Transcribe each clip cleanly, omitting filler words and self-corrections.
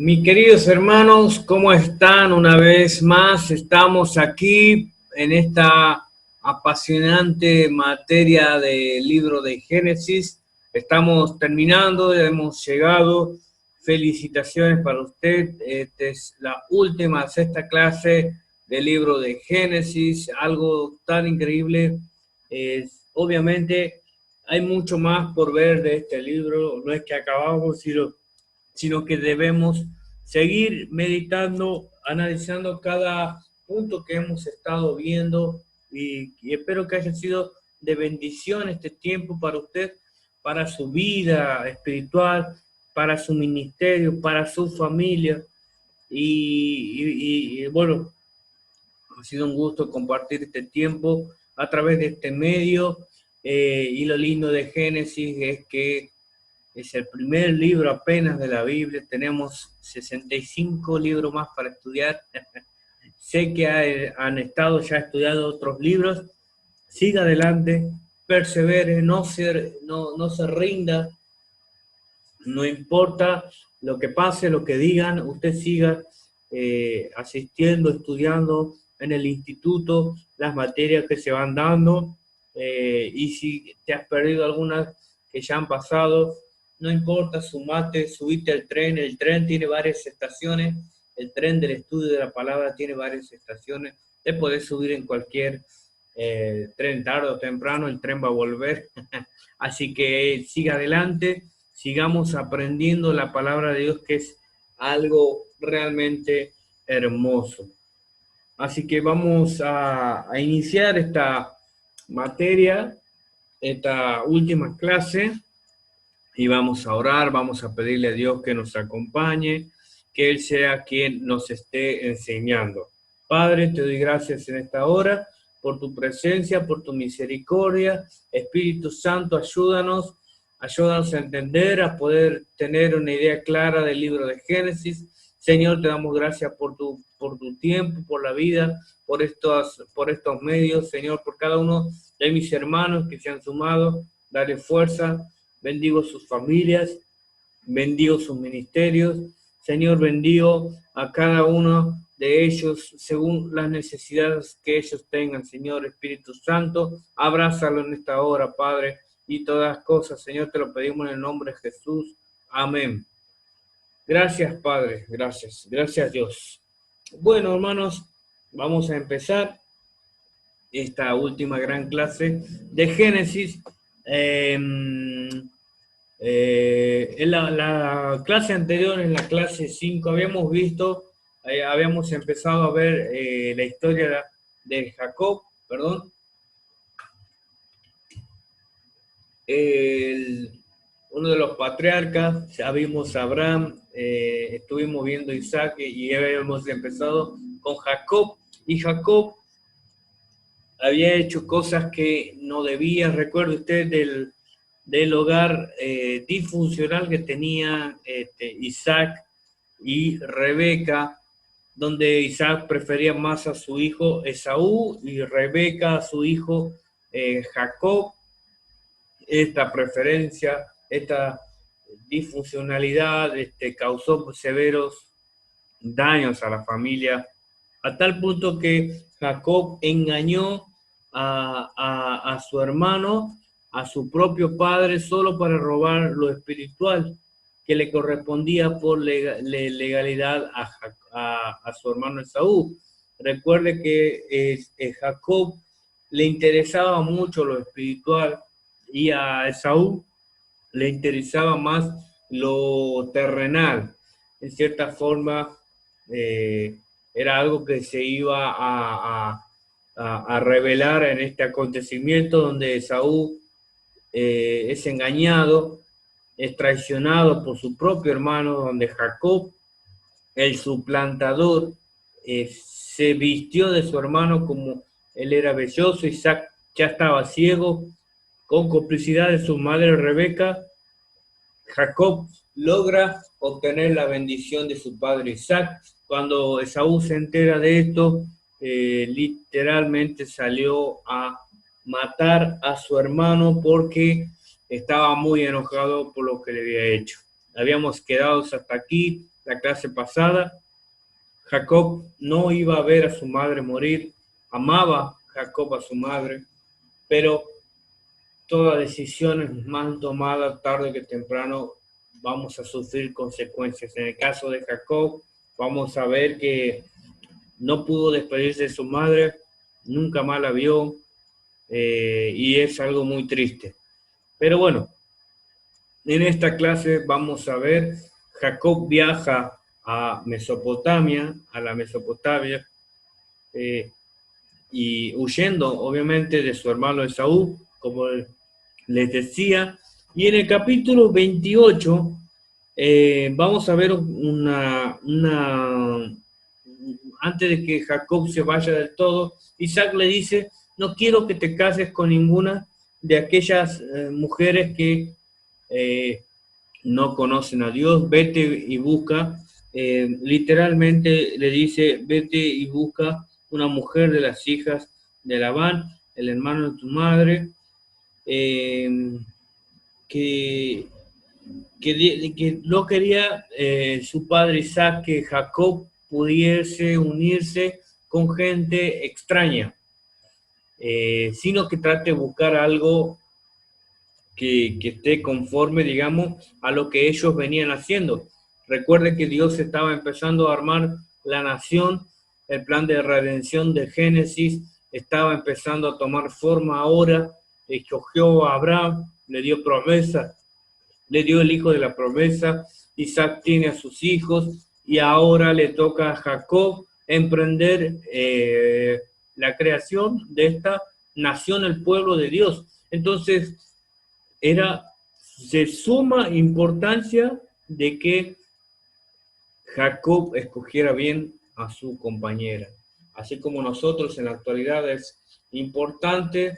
Mis queridos hermanos, ¿cómo están? Una vez más estamos aquí en esta apasionante materia del libro de Génesis. Estamos terminando, hemos llegado. Felicitaciones para usted. Esta es la última, sexta clase del libro de Génesis. Algo tan increíble. Obviamente hay mucho más por ver de este libro. No es que acabamos, sino que debemos seguir meditando, analizando cada punto que hemos estado viendo y espero que haya sido de bendición este tiempo para usted, para su vida espiritual, para su ministerio, para su familia. Bueno, ha sido un gusto compartir este tiempo a través de este medio. Y lo lindo de Génesis es que es el primer libro apenas de la Biblia. Tenemos 65 libros más para estudiar. Sé que han estado ya estudiando otros libros. Siga adelante, persevere, no se rinda. No importa lo que pase, lo que digan, usted siga asistiendo, estudiando en el instituto, las materias que se van dando. Y si te has perdido algunas que ya han pasado, no importa, sumate, subite al tren. El tren tiene varias estaciones. El tren del estudio de la palabra tiene varias estaciones. Te podés subir en cualquier tren, tarde o temprano, el tren va a volver. Así que siga adelante, sigamos aprendiendo la palabra de Dios, que es algo realmente hermoso. Así que vamos a iniciar esta materia, esta última clase, y vamos a orar, vamos a pedirle a Dios que nos acompañe, que Él sea quien nos esté enseñando. Padre, te doy gracias en esta hora por tu presencia, por tu misericordia. Espíritu Santo, ayúdanos a entender, a poder tener una idea clara del libro de Génesis. Señor, te damos gracias por tu tiempo, por la vida, por estos medios, Señor, por cada uno de mis hermanos que se han sumado. Dale fuerza, bendigo sus familias, bendigo sus ministerios. Señor, bendigo a cada uno de ellos según las necesidades que ellos tengan. Señor Espíritu Santo, abrázalo en esta hora, Padre, y todas las cosas, Señor, te lo pedimos en el nombre de Jesús. Amén. Gracias, Padre, gracias Dios. Bueno, hermanos, vamos a empezar esta última gran clase de Génesis. En la clase anterior, en la clase 5, habíamos visto, habíamos empezado a ver la historia de Jacob, perdón. Uno de los patriarcas, ya vimos a Abraham, estuvimos viendo Isaac y habíamos empezado con Jacob. Y Jacob había hecho cosas que no debía. Recuerde usted del hogar disfuncional que tenía Isaac y Rebeca, donde Isaac prefería más a su hijo Esaú y Rebeca a su hijo Jacob. Esta preferencia, esta disfuncionalidad causó severos daños a la familia, a tal punto que Jacob engañó a su hermano, a su propio padre, solo para robar lo espiritual que le correspondía por legalidad a su hermano Esaú. Recuerde que Jacob le interesaba mucho lo espiritual y a Esaú le interesaba más lo terrenal. En cierta forma, era algo que se iba a revelar en este acontecimiento donde Esaú es engañado, es traicionado por su propio hermano, donde Jacob, el suplantador, se vistió de su hermano como él era belloso. Isaac ya estaba ciego. Con complicidad de su madre Rebeca, Jacob logra obtener la bendición de su padre Isaac. Cuando Esaú se entera de esto, literalmente salió a matar a su hermano porque estaba muy enojado por lo que le había hecho. Habíamos quedado hasta aquí, la clase pasada, Jacob no iba a ver a su madre morir, amaba Jacob a su madre, pero todas decisiones mal tomadas tarde que temprano vamos a sufrir consecuencias. En el caso de Jacob, vamos a ver que no pudo despedirse de su madre, nunca más la vio, y es algo muy triste. Pero bueno, en esta clase vamos a ver, Jacob viaja a Mesopotamia, a la Mesopotamia, y huyendo obviamente de su hermano Esaú, como les decía. Y en el capítulo 28 vamos a ver antes de que Jacob se vaya del todo, Isaac le dice, no quiero que te cases con ninguna de aquellas mujeres que no conocen a Dios, vete y busca, literalmente le dice, vete y busca una mujer de las hijas de Labán, el hermano de tu madre, que no quería su padre Isaac que Jacob pudiese unirse con gente extraña, sino que trate de buscar algo que esté conforme, digamos, a lo que ellos venían haciendo. Recuerde que Dios estaba empezando a armar la nación, el plan de redención de Génesis estaba empezando a tomar forma ahora, escogió a Abraham, le dio promesa, le dio el hijo de la promesa, Isaac tiene a sus hijos y ahora le toca a Jacob emprender la creación de esta nación, el pueblo de Dios. Entonces, era de suma importancia de que Jacob escogiera bien a su compañera. Así como nosotros en la actualidad es importante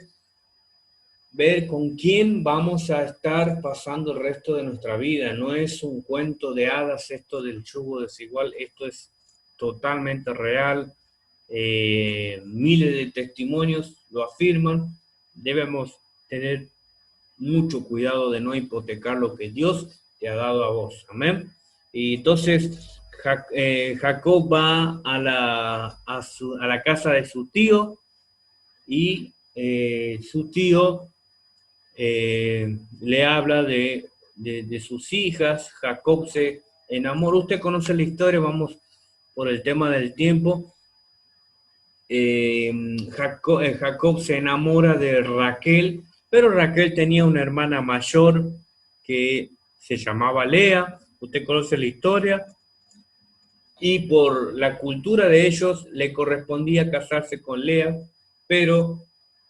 ver con quién vamos a estar pasando el resto de nuestra vida. No es un cuento de hadas esto del yugo desigual, esto es totalmente real. Miles de testimonios lo afirman. Debemos tener mucho cuidado de no hipotecar lo que Dios te ha dado a vos. Amén. Y entonces Jacob va a la casa de su tío y su tío le habla de sus hijas. Jacob se enamora. Usted conoce la historia, vamos por el tema del tiempo. Jacob se enamora de Raquel, pero Raquel tenía una hermana mayor que se llamaba Lea. Usted conoce la historia. Y por la cultura de ellos le correspondía casarse con Lea, pero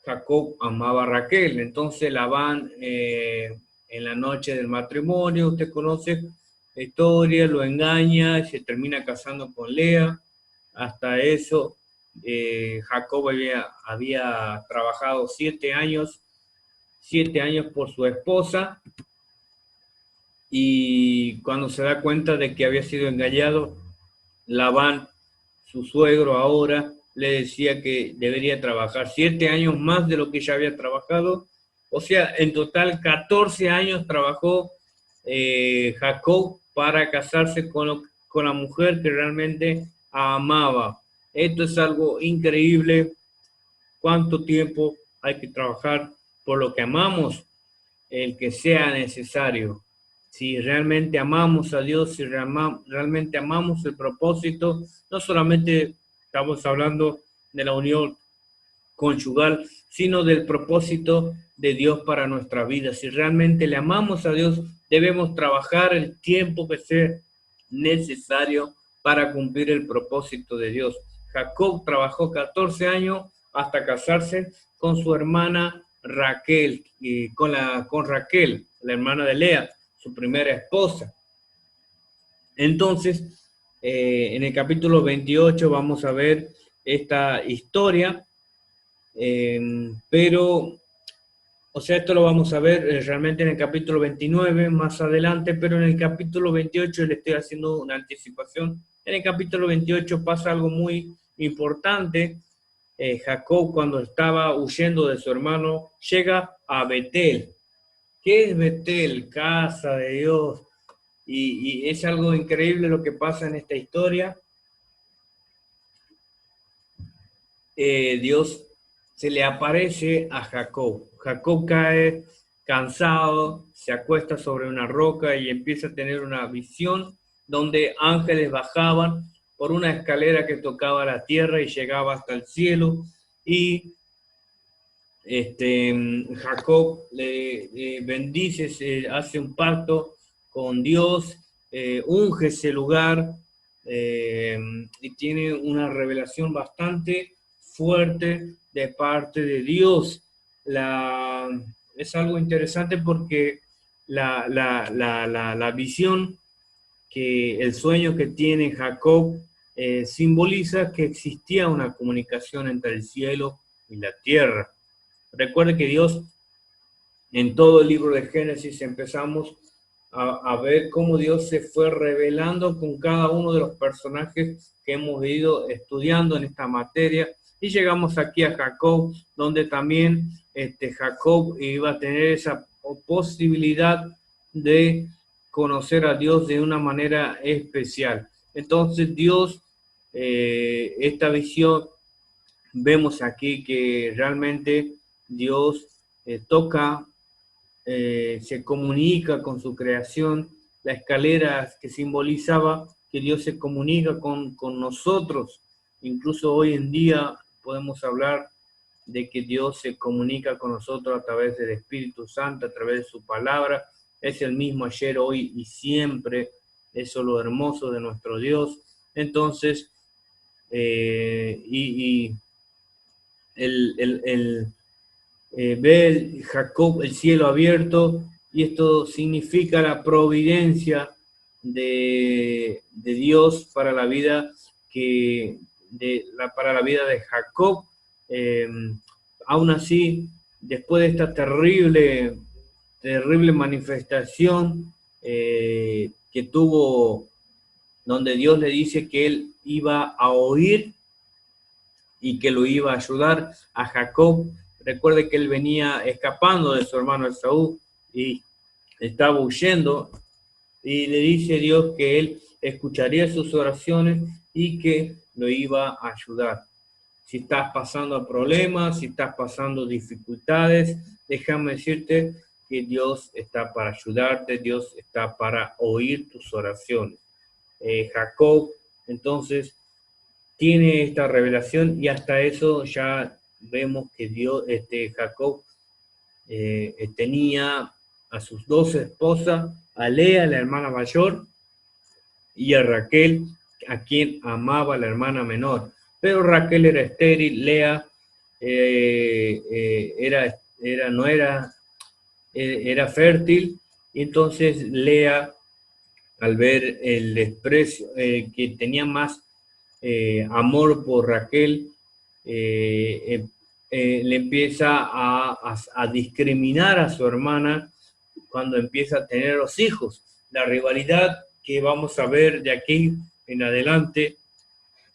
Jacob amaba a Raquel. Entonces Labán, en la noche del matrimonio, usted conoce la historia, lo engaña y se termina casando con Lea. Hasta eso, Jacob había trabajado 7 años por su esposa, y cuando se da cuenta de que había sido engañado, Labán, su suegro ahora, le decía que debería trabajar 7 años más de lo que ya había trabajado. O sea, en total 14 años trabajó Jacob para casarse con la mujer que realmente amaba. Esto es algo increíble. ¿Cuánto tiempo hay que trabajar por lo que amamos? El que sea necesario. Si realmente amamos a Dios, si realmente amamos el propósito, no solamente estamos hablando de la unión conyugal, sino del propósito de Dios para nuestra vida. Si realmente le amamos a Dios, debemos trabajar el tiempo que sea necesario para cumplir el propósito de Dios. Jacob trabajó 14 años hasta casarse con su hermana Raquel, y con Raquel, la hermana de Lea, su primera esposa. Entonces, en el capítulo 28 vamos a ver esta historia, pero, o sea, esto lo vamos a ver realmente en el capítulo 29 más adelante, pero en el capítulo 28 le estoy haciendo una anticipación. En el capítulo 28 pasa algo muy importante. Jacob, cuando estaba huyendo de su hermano, llega a Betel. ¿Qué es Betel? Casa de Dios. y es algo increíble lo que pasa en esta historia. Dios se le aparece a Jacob. Jacob cae cansado, se acuesta sobre una roca y empieza a tener una visión donde ángeles bajaban por una escalera que tocaba la tierra y llegaba hasta el cielo. Y Jacob le bendice, se hace un pacto con Dios, unge ese lugar y tiene una revelación bastante fuerte de parte de Dios. Es algo interesante porque la visión, el sueño que tiene Jacob simboliza que existía una comunicación entre el cielo y la tierra. Recuerde que Dios, en todo el libro de Génesis, empezamos a ver cómo Dios se fue revelando con cada uno de los personajes que hemos ido estudiando en esta materia. Y llegamos aquí a Jacob, donde también Jacob iba a tener esa posibilidad de conocer a Dios de una manera especial. Entonces Dios, esta visión, vemos aquí que realmente Dios toca, se comunica con su creación, la escalera que simbolizaba que Dios se comunica con nosotros. Incluso hoy en día podemos hablar de que Dios se comunica con nosotros a través del Espíritu Santo, a través de su palabra. Es el mismo ayer, hoy y siempre. Eso es lo hermoso de nuestro Dios. Entonces, ve Jacob el cielo abierto, y esto significa la providencia de Dios para la vida para la vida de Jacob. Aún así, después de esta terrible manifestación que tuvo, donde Dios le dice que él iba a oír y que lo iba a ayudar a Jacob. Recuerde que él venía escapando de su hermano Esaú y estaba huyendo, y le dice Dios que él escucharía sus oraciones y que lo iba a ayudar. Si estás pasando problemas, si estás pasando dificultades, déjame decirte que Dios está para ayudarte, Dios está para oír tus oraciones. Jacob, entonces, tiene esta revelación, y hasta eso ya vemos que Dios, Jacob tenía a sus dos esposas, a Lea, la hermana mayor, y a Raquel, a quien amaba la hermana menor. Pero Raquel era estéril, Lea era fértil, y entonces Lea, al ver el desprecio, que tenía más amor por Raquel, le empieza a discriminar a su hermana cuando empieza a tener los hijos. La rivalidad que vamos a ver de aquí en adelante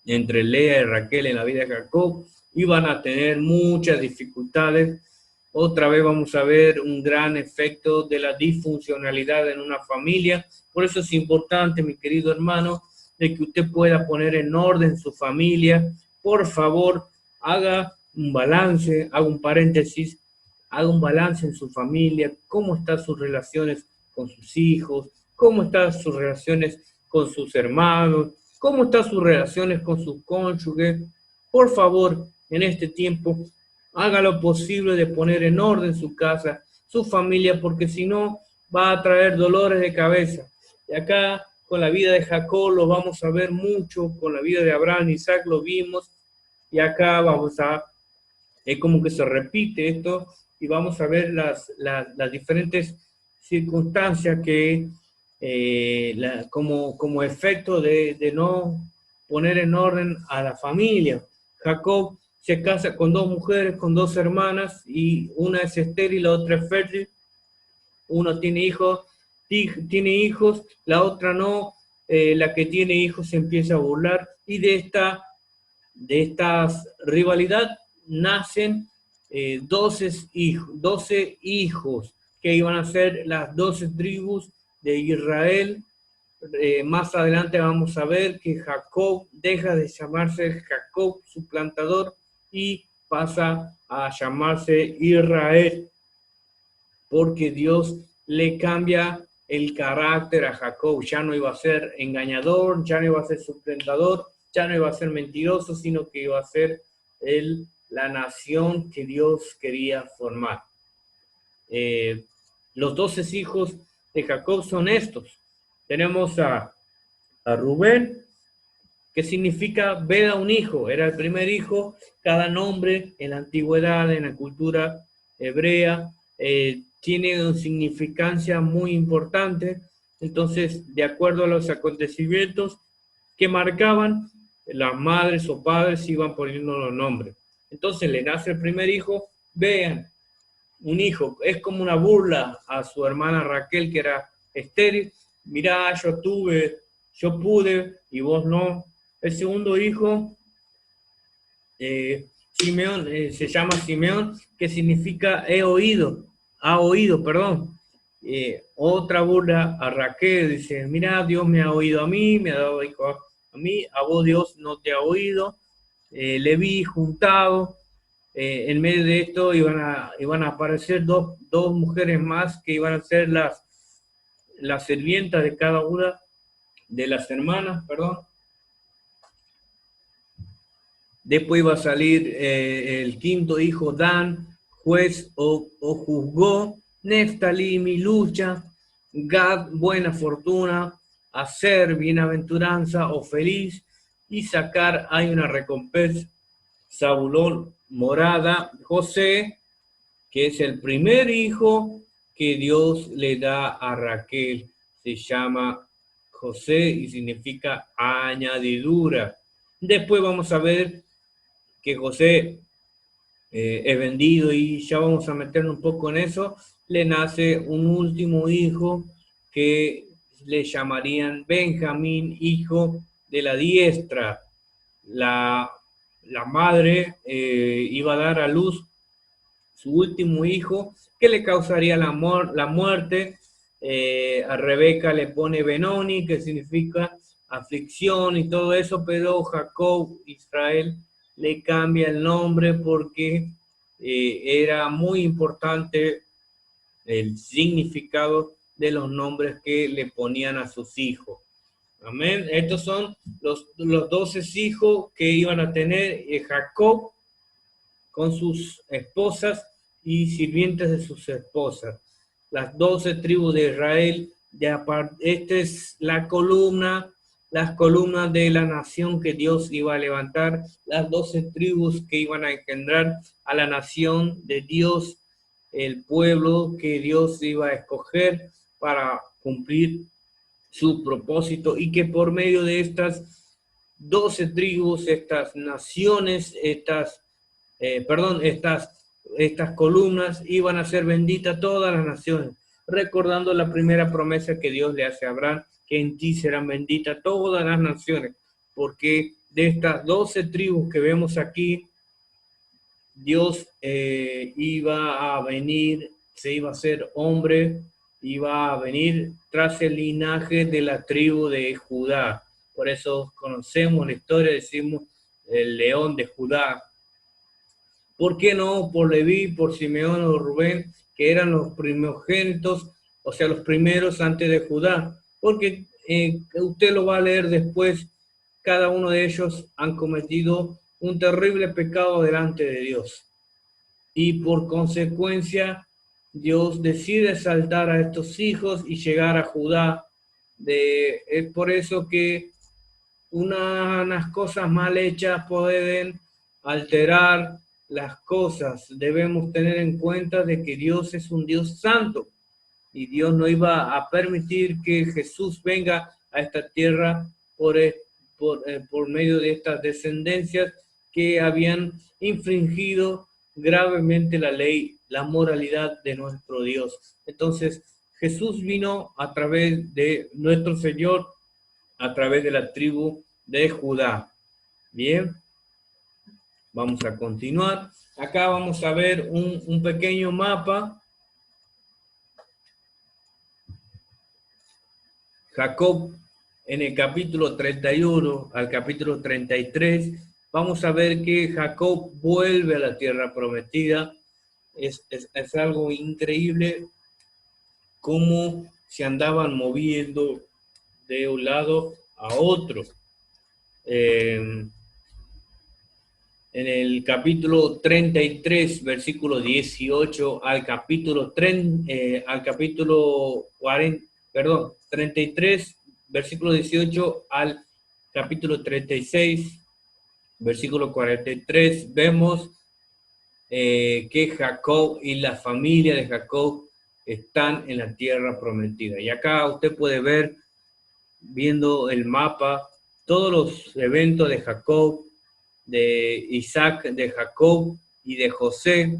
entre Lea y Raquel en la vida de Jacob iban a tener muchas dificultades. Otra vez vamos a ver un gran efecto de la disfuncionalidad en una familia. Por eso es importante, mi querido hermano, de que usted pueda poner en orden su familia. Por favor, haga un balance, haga un paréntesis, haga un balance en su familia, cómo están sus relaciones con sus hijos, cómo están sus relaciones con sus hermanos, cómo están sus relaciones con sus cónyuges. Por favor, en este tiempo, haga lo posible de poner en orden su casa, su familia, porque si no, va a traer dolores de cabeza. Y acá, con la vida de Jacob, lo vamos a ver mucho, con la vida de Abraham y Isaac lo vimos, y acá vamos a, es como que se repite esto, y vamos a ver las diferentes circunstancias que, como efecto de no poner en orden a la familia. Jacob se casa con dos mujeres, con dos hermanas, y una es estéril y la otra es fértil. Uno tiene hijos, la otra no. La que tiene hijos se empieza a burlar, y de esta rivalidad nacen 12 hijos que iban a ser las 12 tribus de Israel, Más adelante vamos a ver que Jacob deja de llamarse Jacob, su plantador, y pasa a llamarse Israel, porque Dios le cambia el carácter a Jacob. Ya no iba a ser engañador, ya no iba a ser suplantador, ya no iba a ser mentiroso, sino que iba a ser la nación que Dios quería formar. Los 12 hijos de Jacob son estos. Tenemos a Rubén, que significa ver a un hijo. Era el primer hijo. Cada nombre en la antigüedad, en la cultura hebrea, tiene una significancia muy importante. Entonces, de acuerdo a los acontecimientos que marcaban, las madres o padres iban poniendo los nombres. Entonces le nace el primer hijo. Vean, un hijo es como una burla a su hermana Raquel, que era estéril. Mirá, yo pude y vos no. El segundo hijo, Simeón, se llama Simeón, que significa ha oído, perdón. Otra burla a Raquel, dice, mira, Dios me ha oído a mí, me ha dado hijo a mí, a vos Dios no te ha oído. Leví juntado, en medio de esto iban a aparecer dos mujeres más que iban a ser las sirvientas de cada una de las hermanas, perdón. Después iba a salir el quinto hijo, Dan, juez o juzgó. Neftalí, mi lucha. Gad, buena fortuna. Aser, bienaventuranza o feliz. Y Sacar, hay una recompensa. Zabulón, morada. José, que es el primer hijo que Dios le da a Raquel. Se llama José y significa añadidura. Después vamos a ver que José es vendido y ya vamos a meternos un poco en eso. Le nace un último hijo que le llamarían Benjamín, hijo de la diestra. La madre iba a dar a luz su último hijo, que le causaría la muerte. A Rebeca le pone Benoni, que significa aflicción y todo eso, pero Jacob, Israel, le cambia el nombre porque era muy importante el significado de los nombres que le ponían a sus hijos. Amén. Estos son los 12 hijos que iban a tener Jacob con sus esposas y sirvientes de sus esposas. Las 12 tribus de Israel. Esta es la columna, las columnas de la nación que Dios iba a levantar, las 12 tribus que iban a engendrar a la nación de Dios, el pueblo que Dios iba a escoger para cumplir su propósito, y que por medio de estas 12 tribus, estas naciones, estas columnas iban a ser benditas todas las naciones, recordando la primera promesa que Dios le hace a Abraham, que en ti serán benditas todas las naciones, porque de estas 12 tribus que vemos aquí, Dios iba a venir, se iba a hacer hombre, iba a venir tras el linaje de la tribu de Judá. Por eso conocemos la historia, decimos el león de Judá. ¿Por qué no por Leví, por Simeón o Rubén, que eran los primogénitos, o sea, los primeros antes de Judá? Porque usted lo va a leer después, cada uno de ellos han cometido un terrible pecado delante de Dios. Y por consecuencia, Dios decide saltar a estos hijos y llegar a Judá. Es por eso que unas cosas mal hechas pueden alterar las cosas. Debemos tener en cuenta de que Dios es un Dios santo y Dios no iba a permitir que Jesús venga a esta tierra por medio de estas descendencias que habían infringido gravemente la ley, la moralidad de nuestro Dios. Entonces, Jesús vino a través de nuestro Señor, a través de la tribu de Judá. Bien, vamos a continuar. Acá vamos a ver un pequeño mapa. Jacob en el capítulo 31 al capítulo 33, vamos a ver que Jacob vuelve a la tierra prometida. Es algo increíble cómo se andaban moviendo de un lado a otro. En el capítulo 33, versículo 18 al capítulo 40, perdón, 33, versículo 18 al capítulo 36, versículo 43, vemos que Jacob y la familia de Jacob están en la tierra prometida. Y acá usted puede ver, viendo el mapa, todos los eventos de Jacob, de Isaac, de Jacob y de José.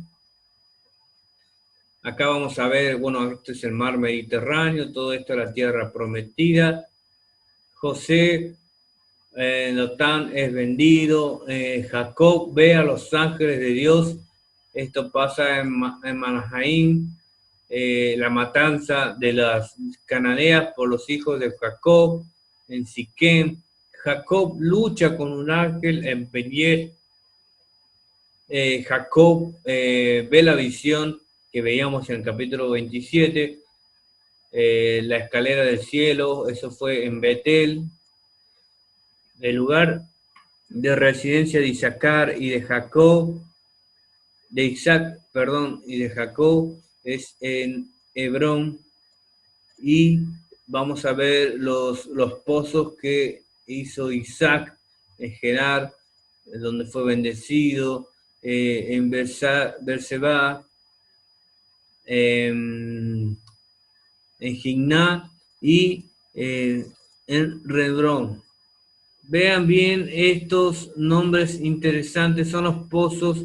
Acá vamos a ver, bueno, esto es el mar Mediterráneo, todo esto es la tierra prometida. José, Dotán es vendido, Jacob ve a los ángeles de Dios. Esto pasa en Mahanaim, la matanza de las cananeas por los hijos de Jacob, en Siquem. Jacob lucha con un ángel en Peniel. Jacob ve la visión que veíamos en el capítulo 27, la escalera del cielo, eso fue en Betel, el lugar de residencia de Isaacar y de Jacob, de Isaac, perdón, y de Jacob es en Hebrón, y vamos a ver los pozos que hizo Isaac en Gerar, donde fue bendecido, en Berseba, en Gimná y en Redrón. Vean bien estos nombres interesantes, son los pozos.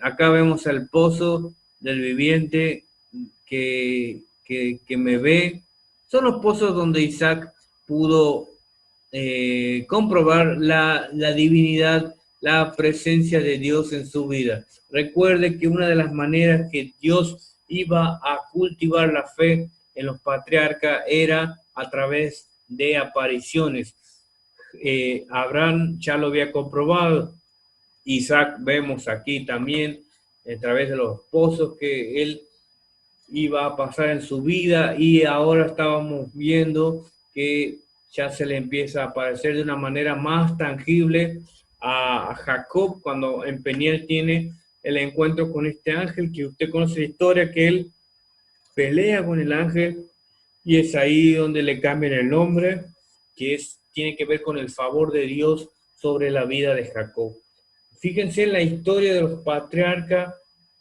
Acá vemos el pozo del viviente que me ve. Son los pozos donde Isaac pudo comprobar la divinidad, la presencia de Dios en su vida. Recuerde que una de las maneras que Dios iba a cultivar la fe en los patriarcas era a través de apariciones. Abraham ya lo había comprobado, Isaac vemos aquí también a través de los pozos que él iba a pasar en su vida, y ahora estábamos viendo que ya se le empieza a aparecer de una manera más tangible a Jacob cuando en Peniel tiene el encuentro con este ángel, que usted conoce la historia, que él pelea con el ángel y es ahí donde le cambian el nombre, que tiene que ver con el favor de Dios sobre la vida de Jacob. Fíjense en la historia de los patriarcas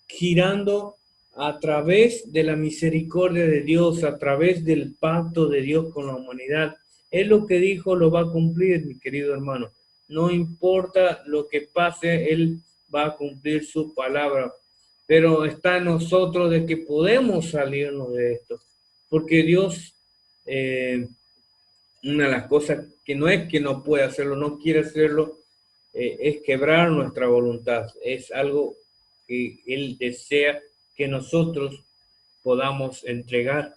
girando a través de la misericordia de Dios, a través del pacto de Dios con la humanidad. Él lo que dijo lo va a cumplir, mi querido hermano. No importa lo que pase, Él va a cumplir su palabra. Pero está en nosotros de que podemos salirnos de esto. Porque Dios, una de las cosas que no es que no puede hacerlo, no quiere hacerlo, es quebrar nuestra voluntad. Es algo que Él desea que nosotros podamos entregar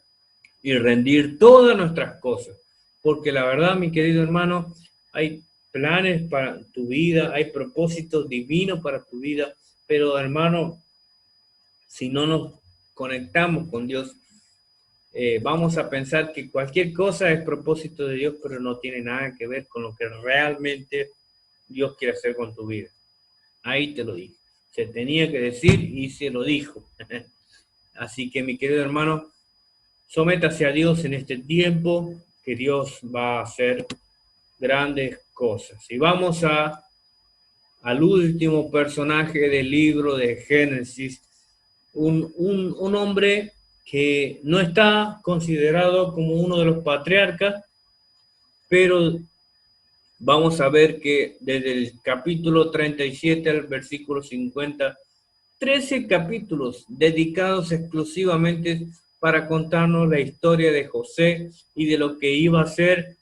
y rendir todas nuestras cosas. Porque la verdad, mi querido hermano, hay planes para tu vida, hay propósitos divinos para tu vida, pero hermano, si no nos conectamos con Dios, vamos a pensar que cualquier cosa es propósito de Dios, pero no tiene nada que ver con lo que realmente Dios quiere hacer con tu vida. Ahí te lo dije. Se tenía que decir y se lo dijo. Así que, mi querido hermano, sométase a Dios en este tiempo, que Dios va a hacer grandes cosas. Y vamos al último personaje del libro de Génesis, un hombre que no está considerado como uno de los patriarcas, pero vamos a ver que desde el capítulo 37 al versículo 50, 13 capítulos dedicados exclusivamente para contarnos la historia de José y de lo que iba a ser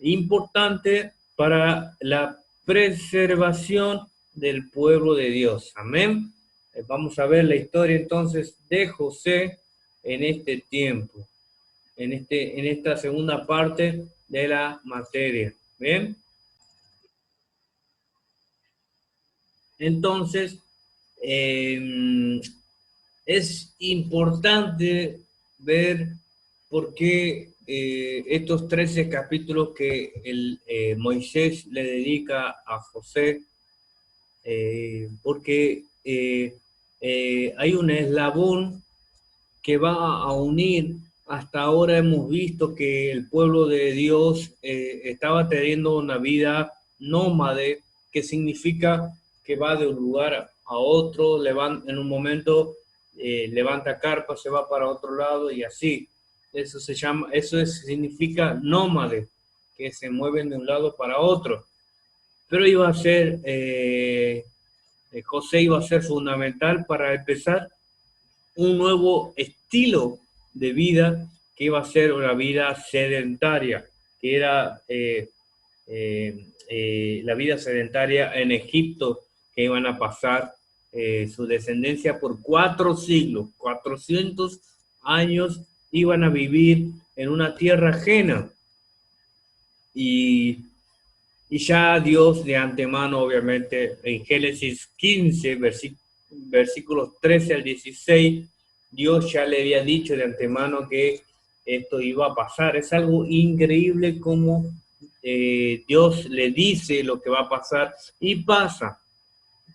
importante para la preservación del pueblo de Dios. Amén. Vamos a ver la historia entonces de José en este tiempo, en esta segunda parte de la materia. ¿Bien? Entonces, es importante ver por qué estos 13 capítulos que Moisés le dedica a José, porque hay un eslabón que va a unir. Hasta ahora hemos visto que el pueblo de Dios estaba teniendo una vida nómade, que significa que va de un lugar a otro, en un momento levanta carpa, se va para otro lado y así. Eso se llama, significa nómade, que se mueven de un lado para otro. Pero iba a ser, José iba a ser fundamental para empezar un nuevo estilo de vida que iba a ser una vida sedentaria, que era la vida sedentaria en Egipto, que iban a pasar su descendencia por 4 siglos, 400 años iban a vivir en una tierra ajena. Y ya Dios de antemano, obviamente, en Génesis 15, versículos 13 al 16, Dios ya le había dicho de antemano que esto iba a pasar. Es algo increíble como Dios le dice lo que va a pasar y pasa.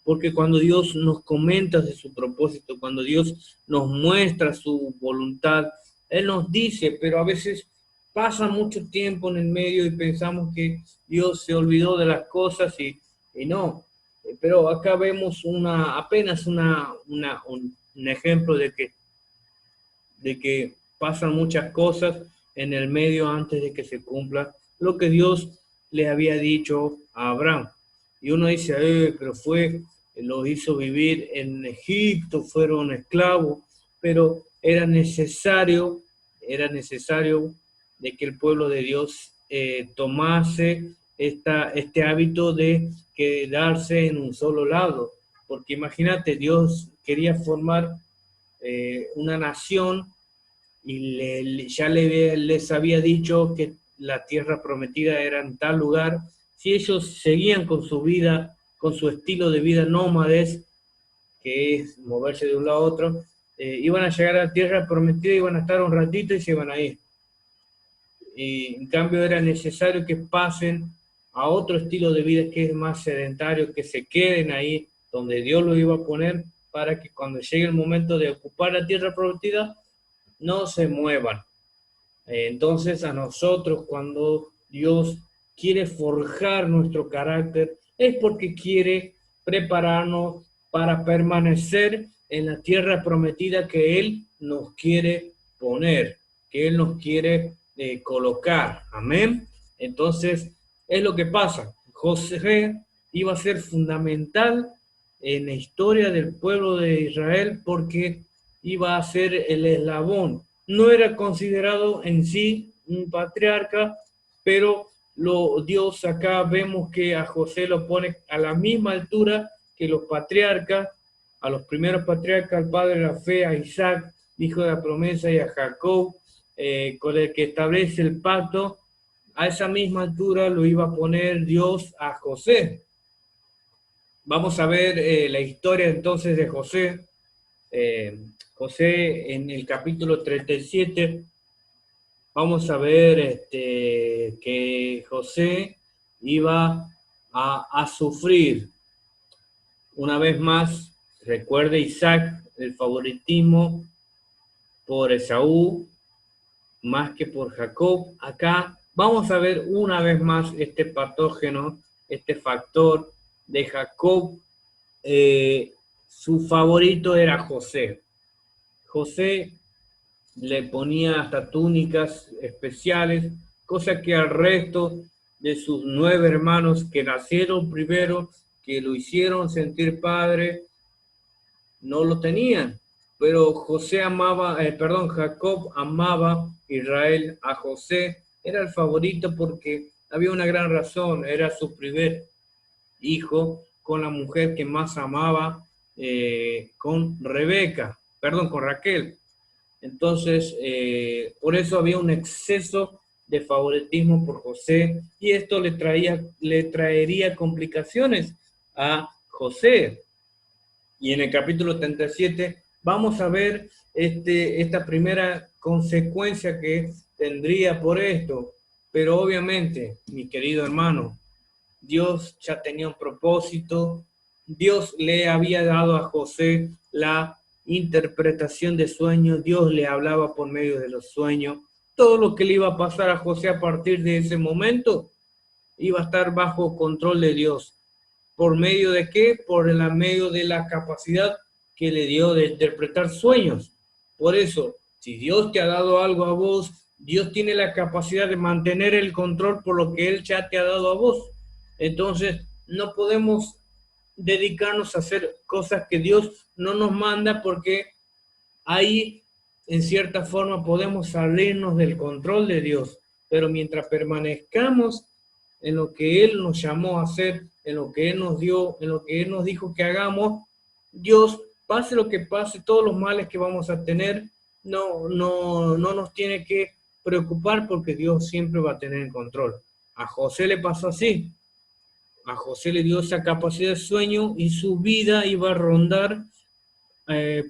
Porque cuando Dios nos comenta de su propósito, cuando Dios nos muestra su voluntad, Él nos dice, pero a veces pasa mucho tiempo en el medio y pensamos que Dios se olvidó de las cosas y no. Pero acá vemos apenas un ejemplo de que pasan muchas cosas en el medio antes de que se cumpla lo que Dios le había dicho a Abraham. Y uno dice, pero los hizo vivir en Egipto, fueron esclavos, pero era necesario de que el pueblo de Dios tomase este hábito de quedarse en un solo lado. Porque imagínate, Dios quería formar una nación y ya les había dicho que la tierra prometida era en tal lugar. Si ellos seguían con su vida, con su estilo de vida nómades, que es moverse de un lado a otro, iban a llegar a la tierra prometida, iban a estar un ratito y se iban a ir. Y en cambio era necesario que pasen a otro estilo de vida que es más sedentario, que se queden ahí donde Dios lo iba a poner para que cuando llegue el momento de ocupar la tierra prometida, no se muevan. Entonces a nosotros cuando Dios quiere forjar nuestro carácter es porque quiere prepararnos para permanecer en la tierra prometida que Él nos quiere poner, que Él nos quiere colocar. Amén. Entonces es lo que pasa. José iba a ser fundamental en la historia del pueblo de Israel porque iba a ser el eslabón. No era considerado en sí un patriarca, pero Dios acá vemos que a José lo pone a la misma altura que los patriarcas, a los primeros patriarcas, al padre de la fe, a Isaac, hijo de la promesa, y a Jacob, con el que establece el pacto. A esa misma altura lo iba a poner Dios a José. Vamos a ver la historia entonces de José. José en el capítulo 37, vamos a ver que José iba a sufrir una vez más. Recuerde Isaac, el favoritismo por Esaú más que por Jacob. Acá vamos a ver una vez más este patógeno, este factor de Jacob. Su favorito era José. José le ponía hasta túnicas especiales, cosa que al resto de sus 9 hermanos que nacieron primero, que lo hicieron sentir padre, no lo tenían. Pero Jacob amaba Israel a José, era el favorito porque había una gran razón, era su primer hijo con la mujer que más amaba, con Raquel. Entonces, por eso había un exceso de favoritismo por José, y esto le traería complicaciones a José. Y en el capítulo 37 vamos a ver esta primera consecuencia que tendría por esto. Pero obviamente, mi querido hermano, Dios ya tenía un propósito. Dios le había dado a José la interpretación de sueños. Dios le hablaba por medio de los sueños. Todo lo que le iba a pasar a José a partir de ese momento iba a estar bajo control de Dios. ¿Por medio de qué? Por el medio de la capacidad que le dio de interpretar sueños. Por eso, si Dios te ha dado algo a vos, Dios tiene la capacidad de mantener el control por lo que Él ya te ha dado a vos. Entonces, no podemos dedicarnos a hacer cosas que Dios no nos manda, porque ahí, en cierta forma, podemos salirnos del control de Dios. Pero mientras permanezcamos en lo que Él nos llamó a hacer, en lo que Él nos dio, en lo que Él nos dijo que hagamos, Dios, pase lo que pase, todos los males que vamos a tener, no nos tiene que preocupar, porque Dios siempre va a tener el control. A José le pasó así. A José le dio esa capacidad de sueño y su vida iba a rondar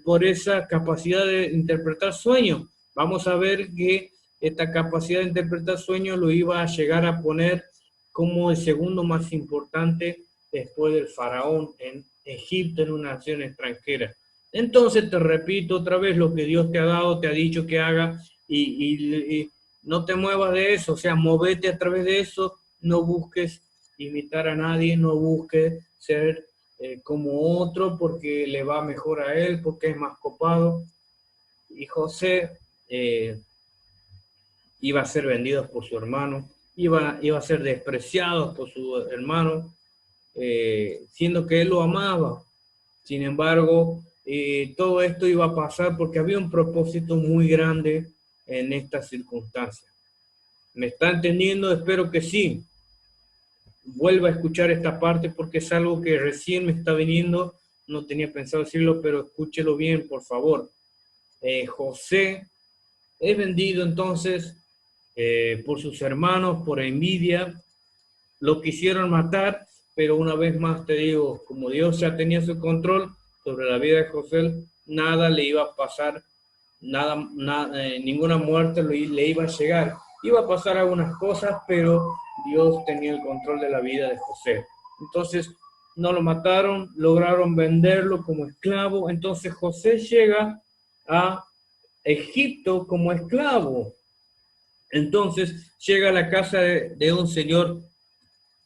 por esa capacidad de interpretar sueños. Vamos a ver que esta capacidad de interpretar sueños lo iba a llegar a poner como el segundo más importante después del faraón en Egipto, en una nación extranjera. Entonces te repito otra vez lo que Dios te ha dado, te ha dicho que haga, y no te muevas de eso, o sea, movete a través de eso, no busques imitar a nadie, no busques ser como otro porque le va mejor a él, porque es más copado. Y José iba a ser vendido por su hermano, iba a ser despreciado por su hermano, siendo que él lo amaba. Sin embargo, todo esto iba a pasar porque había un propósito muy grande en estas circunstancias. ¿Me está entendiendo? Espero que sí. Vuelva a escuchar esta parte porque es algo que recién me está viniendo, no tenía pensado decirlo, pero escúchelo bien, por favor. José es vendido entonces por sus hermanos, por envidia, lo quisieron matar, pero una vez más te digo, como Dios ya tenía su control sobre la vida de José, nada le iba a pasar, ninguna muerte le iba a llegar. Iba a pasar algunas cosas, pero Dios tenía el control de la vida de José. Entonces, no lo mataron, lograron venderlo como esclavo. Entonces, José llega a Egipto como esclavo. Entonces, llega a la casa de un señor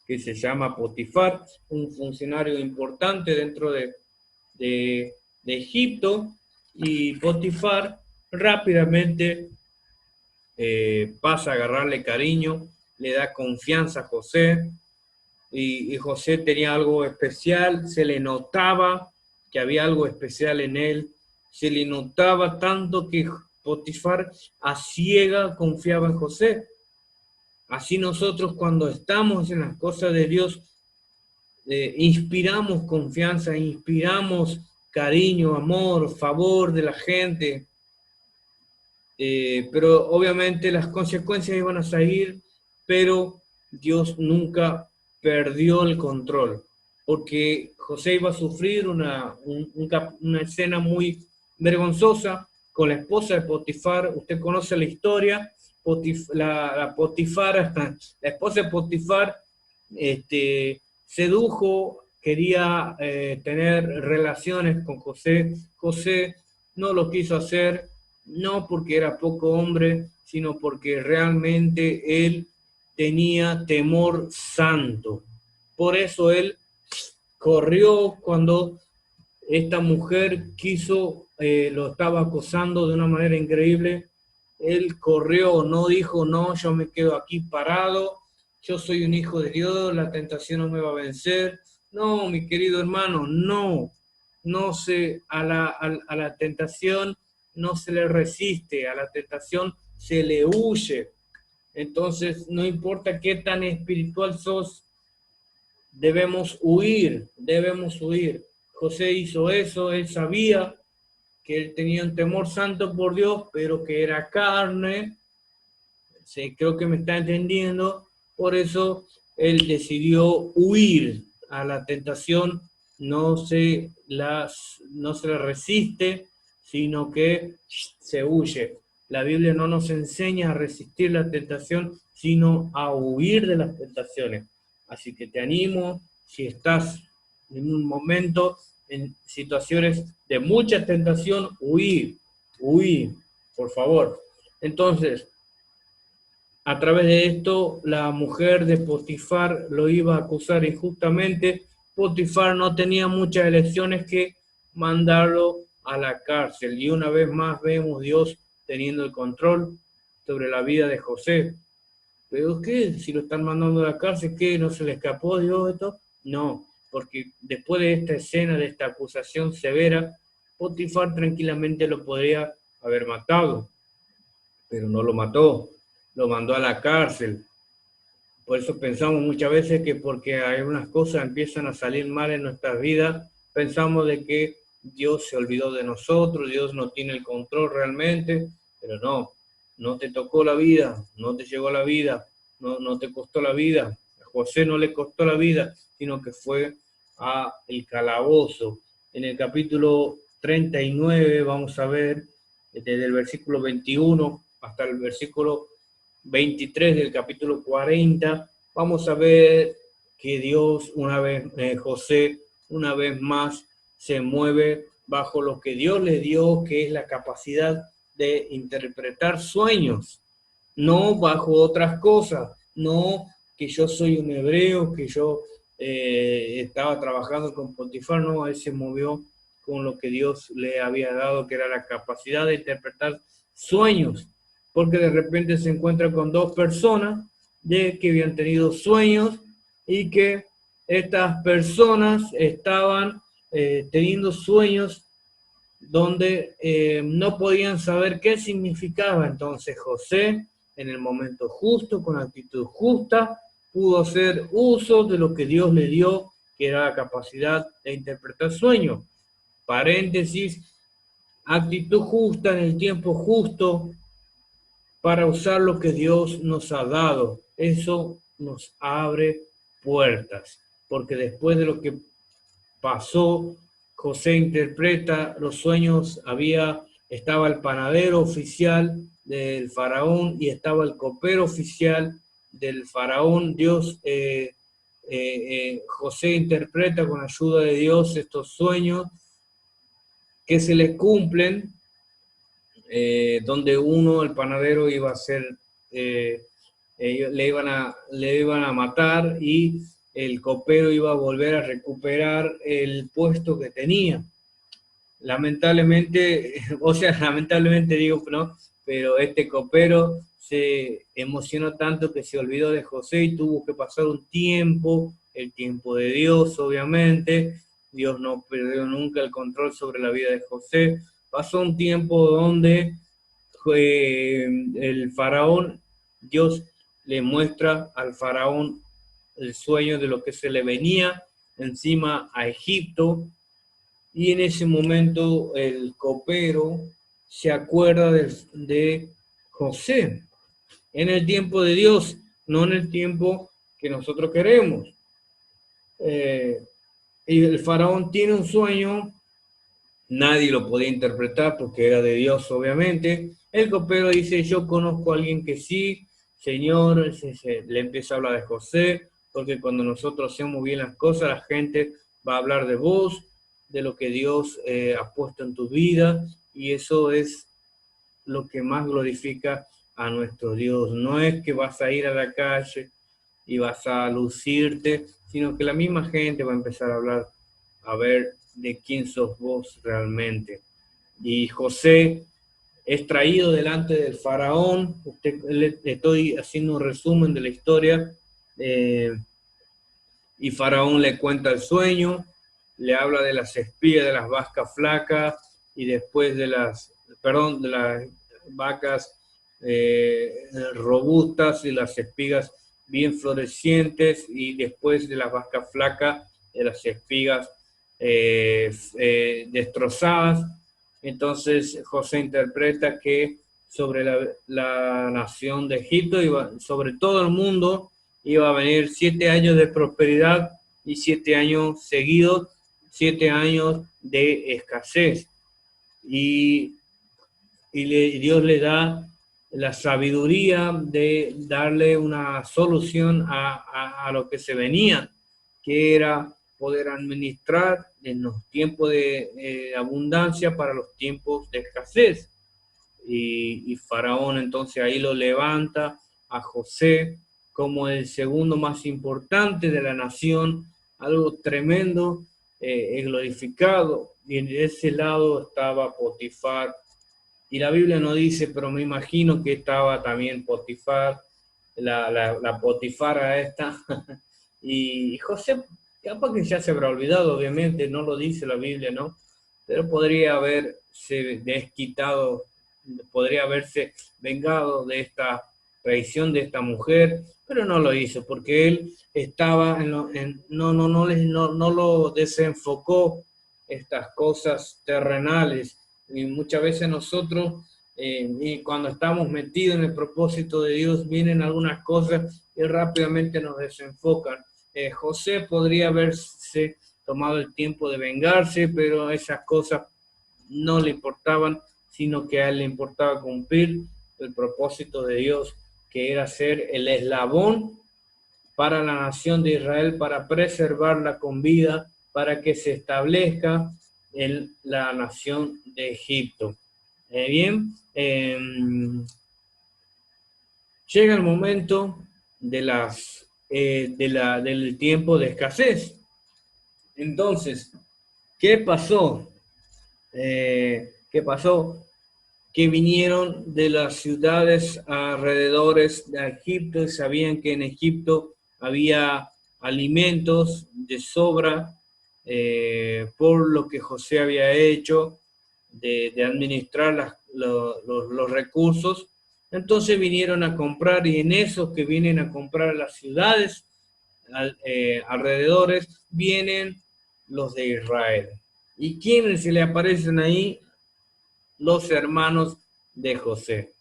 que se llama Potifar, un funcionario importante dentro de Egipto, y Potifar rápidamente pasa a agarrarle cariño, le da confianza a José, y José tenía algo especial, se le notaba que había algo especial en él, se le notaba tanto que Potifar a ciega confiaba en José. Así nosotros, cuando estamos en las cosas de Dios, inspiramos confianza, inspiramos cariño, amor, favor de la gente, pero obviamente las consecuencias iban a seguir, pero Dios nunca perdió el control, porque José iba a sufrir una escena muy vergonzosa con la esposa de Potifar. Usted conoce la historia. La Potifar, la esposa de Potifar, sedujo, quería tener relaciones con José. José no lo quiso hacer, no porque era poco hombre, sino porque realmente él tenía temor santo. Por eso él corrió cuando esta mujer lo estaba acosando de una manera increíble. Él corrió, no dijo, no, yo me quedo aquí parado, yo soy un hijo de Dios, la tentación no me va a vencer. No, mi querido hermano, a la tentación no se le resiste, a la tentación se le huye. Entonces, no importa qué tan espiritual sos, debemos huir, debemos huir. José hizo eso, él sabía que él tenía un temor santo por Dios, pero que era carne, creo que me está entendiendo. Por eso él decidió huir a la tentación, no se le resiste, sino que se huye. La Biblia no nos enseña a resistir la tentación, sino a huir de las tentaciones. Así que te animo, si estás en un momento, en situaciones de mucha tentación, huir, por favor. Entonces, a través de esto, la mujer de Potifar lo iba a acusar injustamente. Potifar no tenía muchas elecciones que mandarlo a la cárcel. Y una vez más vemos Dios teniendo el control sobre la vida de José. ¿Pero qué? Si lo están mandando a la cárcel, ¿qué? ¿No se le escapó Dios esto? No, porque después de esta escena, de esta acusación severa, Potifar tranquilamente lo podría haber matado, pero no lo mató, lo mandó a la cárcel. Por eso pensamos muchas veces que porque algunas cosas empiezan a salir mal en nuestras vidas, pensamos de que Dios se olvidó de nosotros, Dios no tiene el control realmente, pero no, no te tocó la vida, no te llegó la vida, no te costó la vida. A José no le costó la vida, sino que fue a el calabozo. En el capítulo 39 vamos a ver, desde el versículo 21 hasta el versículo 23 del capítulo 40, vamos a ver que Dios José una vez más se mueve bajo lo que Dios le dio, que es la capacidad de interpretar sueños, no bajo otras cosas, no que yo soy un hebreo, que yo estaba trabajando con Potifar, no, él se movió con lo que Dios le había dado, que era la capacidad de interpretar sueños, porque de repente se encuentra con dos personas que habían tenido sueños y que estas personas estaban teniendo sueños donde no podían saber qué significaba. Entonces José, en el momento justo, con actitud justa, pudo hacer uso de lo que Dios le dio, que era la capacidad de interpretar sueños. Paréntesis, actitud justa en el tiempo justo, para usar lo que Dios nos ha dado. Eso nos abre puertas, porque después de lo que pasó, José interpreta los sueños, estaba el panadero oficial del faraón y estaba el copero oficial del faraón. José interpreta con ayuda de Dios estos sueños que se les cumplen, donde el panadero iba a ser, le iban a matar y el copero iba a volver a recuperar el puesto que tenía. Lamentablemente, lamentablemente digo, ¿no? Pero este copero se emocionó tanto que se olvidó de José y tuvo que pasar un tiempo, el tiempo de Dios, obviamente. Dios no perdió nunca el control sobre la vida de José. Pasó un tiempo donde el faraón, Dios le muestra al faraón el sueño de lo que se le venía encima a Egipto, y en ese momento el copero se acuerda de José, en el tiempo de Dios, no en el tiempo que nosotros queremos. Y el faraón tiene un sueño, nadie lo podía interpretar porque era de Dios, obviamente. El copero dice, yo conozco a alguien que sí, Señor, le empieza a hablar de José, porque cuando nosotros hacemos bien las cosas, la gente va a hablar de vos, de lo que Dios ha puesto en tu vida, y eso es lo que más glorifica a nuestro Dios. No es que vas a ir a la calle y vas a lucirte, sino que la misma gente va a empezar a hablar, a ver de quién sos vos realmente. Y José es traído delante del faraón. Le estoy haciendo un resumen de la historia. Y faraón le cuenta el sueño, le habla de las espigas de las vacas flacas y después de las vacas robustas y las espigas bien florecientes, y después de las vacas flacas, de las espigas destrozadas. Entonces José interpreta que sobre la nación de Egipto, sobre todo el mundo, iba a venir 7 años de prosperidad y 7 años seguidos, 7 años de escasez. Y Dios le da la sabiduría de darle una solución a lo que se venía, que era poder administrar en los tiempos de abundancia para los tiempos de escasez. Y Faraón entonces ahí lo levanta a José como el segundo más importante de la nación, algo tremendo, glorificado. Y en ese lado estaba Potifar. Y la Biblia no dice, pero me imagino que estaba también Potifar, la Potifara esta. Y José, capaz que ya se habrá olvidado, obviamente, no lo dice la Biblia, ¿no? Pero podría haberse desquitado, podría haberse vengado de esta traición de esta mujer, pero no lo hizo, porque él estaba no lo desenfocó estas cosas terrenales. Y muchas veces nosotros, y cuando estamos metidos en el propósito de Dios, vienen algunas cosas y rápidamente nos desenfocan. José podría haberse tomado el tiempo de vengarse, pero esas cosas no le importaban, sino que a él le importaba cumplir el propósito de Dios, que era ser el eslabón para la nación de Israel, para preservarla con vida, para que se establezca en la nación de Egipto. Bien, llega el momento del tiempo de escasez. Entonces, ¿qué pasó? ¿Qué pasó? Que vinieron de las ciudades alrededores de Egipto y sabían que en Egipto había alimentos de sobra por lo que José había hecho de administrar los recursos. Entonces vinieron a comprar, y en esos que vienen a comprar las ciudades alrededores vienen los de Israel. ¿Y quiénes se le aparecen ahí? Los hermanos de José.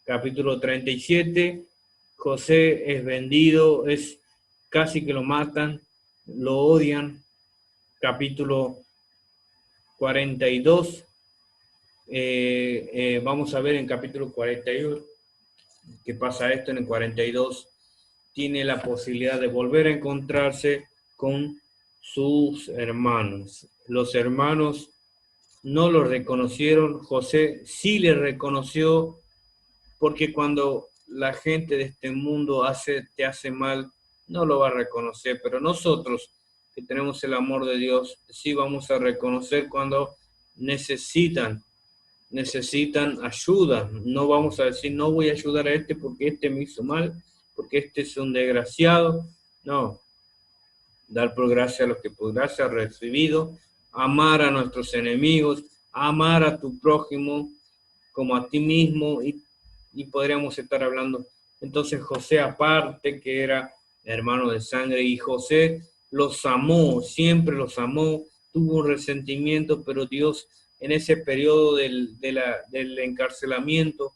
Capítulo 37, José es vendido, es casi que lo matan, lo odian. Capítulo 42, vamos a ver en capítulo 41, que pasa esto en el 42, tiene la posibilidad de volver a encontrarse con sus hermanos. Los hermanos no lo reconocieron, José sí le reconoció, porque cuando la gente de este mundo te hace mal, no lo va a reconocer, pero nosotros que tenemos el amor de Dios, sí vamos a reconocer cuando necesitan ayuda. No vamos a decir, no voy a ayudar a este porque este me hizo mal, porque este es un desgraciado. No, dar por gracia a los que por gracia han recibido, amar a nuestros enemigos, amar a tu prójimo como a ti mismo, y podríamos estar hablando. Entonces José, aparte que era hermano de sangre, y José los amó, siempre los amó, tuvo un resentimiento, pero Dios en ese periodo del encarcelamiento,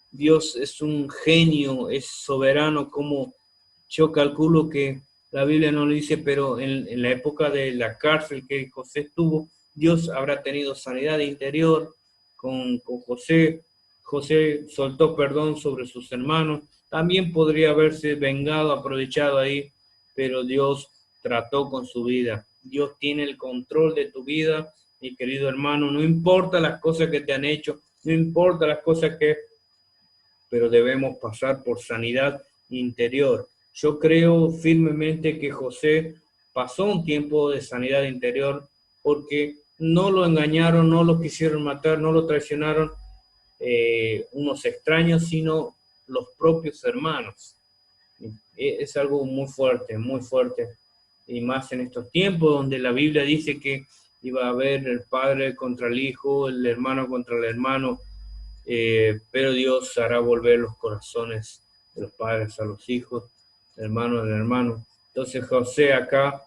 Dios es un genio, es soberano, como yo calculo que la Biblia no lo dice, pero en la época de la cárcel que José estuvo, Dios habrá tenido sanidad interior con José. José soltó perdón sobre sus hermanos. También podría haberse vengado, aprovechado ahí, pero Dios trató con su vida. Dios tiene el control de tu vida, mi querido hermano. No importa las cosas que te han hecho, no importa las cosas pero debemos pasar por sanidad interior. Yo creo firmemente que José pasó un tiempo de sanidad interior porque no lo engañaron, no lo quisieron matar, no lo traicionaron unos extraños, sino los propios hermanos. Es algo muy fuerte, y más en estos tiempos donde la Biblia dice que iba a haber el padre contra el hijo, el hermano contra el hermano, pero Dios hará volver los corazones de los padres a los hijos, hermanos al hermano. Entonces José acá